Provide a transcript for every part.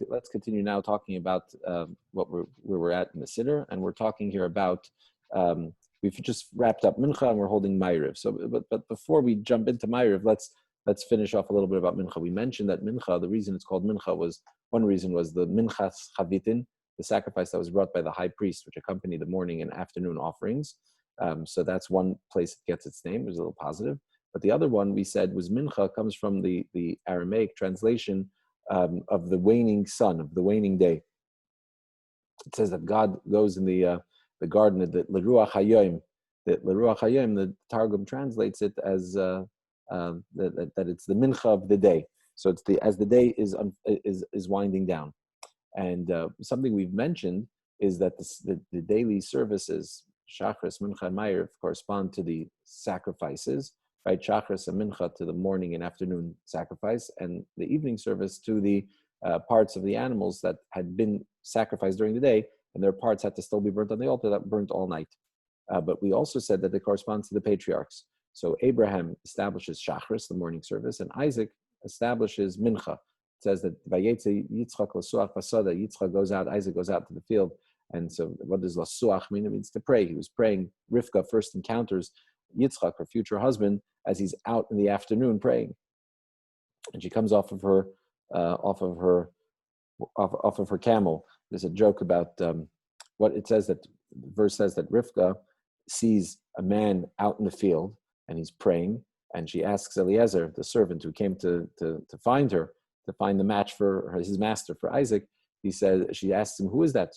Let's continue now talking about where we're at in the Siddur, and we're talking here about we've just wrapped up Mincha and we're holding Ma'ariv. So, but before we jump into Ma'ariv, let's finish off a little bit about Mincha. We mentioned that Mincha, the reason it's called Mincha was one reason was the Minchas Chavitin, the sacrifice that was brought by the high priest, which accompanied the morning and afternoon offerings. So that's one place it gets its name. It was a little positive. But the other one we said was Mincha comes from the Aramaic translation of the waning sun, of the waning day. It says that God goes in the garden, the L'Ruach Hayom. The L'Ruach Hayom, the Targum translates it as that it's the Mincha of the day. So it's as the day is winding down. And something we've mentioned is that the daily services, Shachris, Mincha, and Ma'ariv, correspond to the sacrifices, right? Shachris and Mincha to the morning and afternoon sacrifice, and the evening service to the parts of the animals that had been sacrificed during the day, and their parts had to still be burnt on the altar, that burnt all night. But we also said that it corresponds to the patriarchs. So Abraham establishes Shachris, the morning service, and Isaac establishes Mincha. It says that Vayetze Yitzchak Lasuach Vasada, Yitzchak goes out, Isaac goes out to the field. And so what does Lasuach mean? It means to pray. He was praying. Rivka first encounters Yitzchak, her future husband, as he's out in the afternoon praying. And she comes off of her camel. There's a joke about what it says, that the verse says that Rivka sees a man out in the field and he's praying, and she asks Eliezer, the servant who came to find her, to find the match for his master, for Isaac. She asks him, who is that?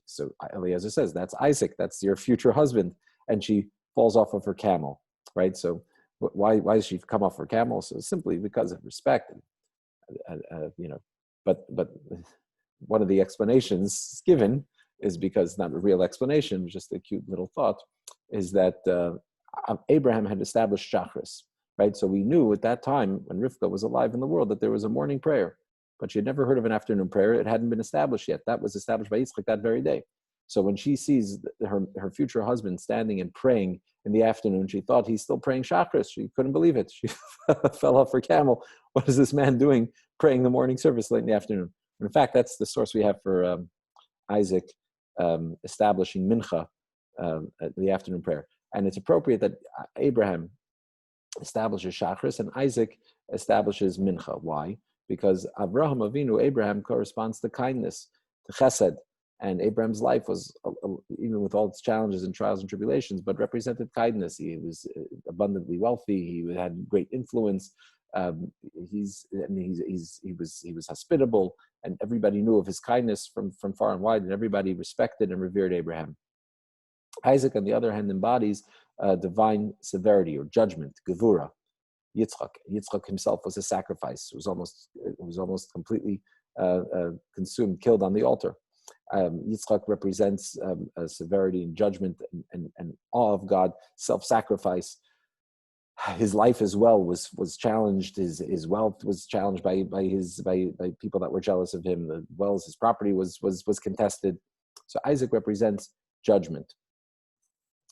So Eliezer says, that's Isaac, that's your future husband. And she falls off of her camel, right? So why does she come off her camel? So simply because of respect, but one of the explanations given is, because not a real explanation, just a cute little thought, is that Abraham had established Shachris, right? So we knew at that time, when Rivka was alive in the world, that there was a morning prayer, but she had never heard of an afternoon prayer. It hadn't been established yet. That was established by Yitzchak that very day. So when she sees her future husband standing and praying in the afternoon, she thought he's still praying Shachris. She couldn't believe it. She fell off her camel. What is this man doing praying the morning service late in the afternoon? And in fact, that's the source we have for Isaac establishing Mincha, the afternoon prayer. And it's appropriate that Abraham establishes Shachris and Isaac establishes Mincha. Why? Because Abraham Avinu, Abraham, corresponds to kindness, to chesed. And Abraham's life was, even with all its challenges and trials and tribulations, but represented kindness. He was abundantly wealthy. He had great influence. He was hospitable, and everybody knew of his kindness from far and wide, and everybody respected and revered Abraham. Isaac, on the other hand, embodies divine severity or judgment, gevura. Yitzchak himself was a sacrifice. It was almost completely consumed, killed on the altar. Yitzchak represents severity and judgment and awe of God, self-sacrifice. His life as well was challenged. His wealth was challenged by people that were jealous of him. As well as his property was contested. So Isaac represents judgment.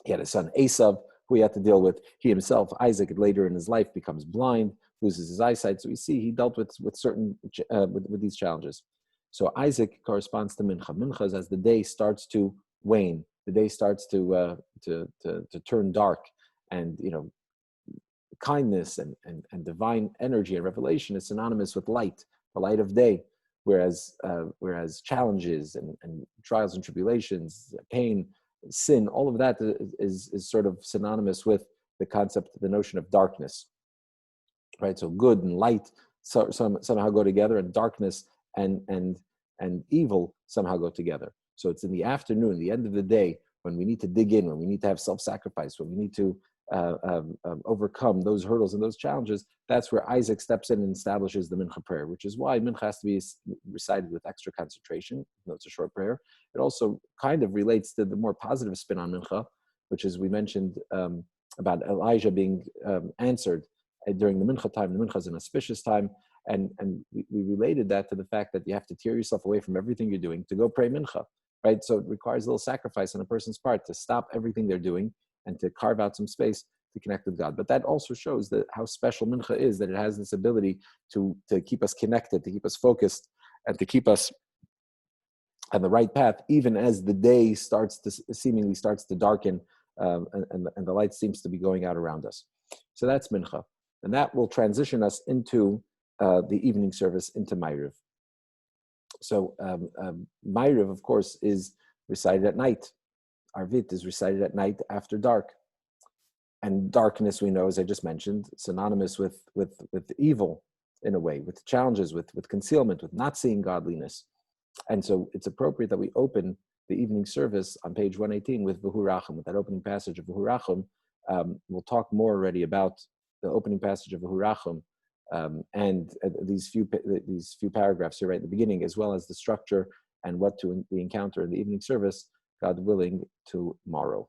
He had a son, Esav, who he had to deal with. He himself, Isaac, later in his life becomes blind, loses his eyesight. So we see he dealt with certain with these challenges. So Isaac corresponds to Mincha. Mincha is as the day starts to wane, the day starts to turn dark, and kindness and divine energy and revelation is synonymous with light, the light of day. Whereas challenges and trials and tribulations, pain, sin, all of that is sort of synonymous with the concept, the notion of darkness, right? So good and light somehow go together, and darkness and evil somehow go together. So it's in the afternoon, the end of the day, when we need to dig in, when we need to have self-sacrifice, when we need to overcome those hurdles and those challenges. That's where Isaac steps in and establishes the Mincha prayer, which is why Mincha has to be recited with extra concentration. It's a short prayer. It also kind of relates to the more positive spin on Mincha, which is, we mentioned about Elijah being answered during the Mincha time. The Mincha is an auspicious time, and we related that to the fact that you have to tear yourself away from everything you're doing to go pray Mincha, right? So it requires a little sacrifice on a person's part to stop everything they're doing and to carve out some space to connect with God. But that also shows that how special Mincha is, that it has this ability to keep us connected, to keep us focused, and to keep us on the right path, even as the day seemingly starts to darken, and the light seems to be going out around us. So that's Mincha. And that will transition us into the evening service, into Ma'ariv. So Ma'ariv, of course, is recited at night. Arvit is recited at night after dark. And darkness, we know, as I just mentioned, synonymous with evil in a way, with challenges, with concealment, with not seeing godliness. And so it's appropriate that we open the evening service on page 118 with V'hu, with that opening passage of V'hu. We'll talk more already about the opening passage of V'hu, and these few paragraphs here right at the beginning, as well as the structure and what we encounter in the evening service, God willing, tomorrow.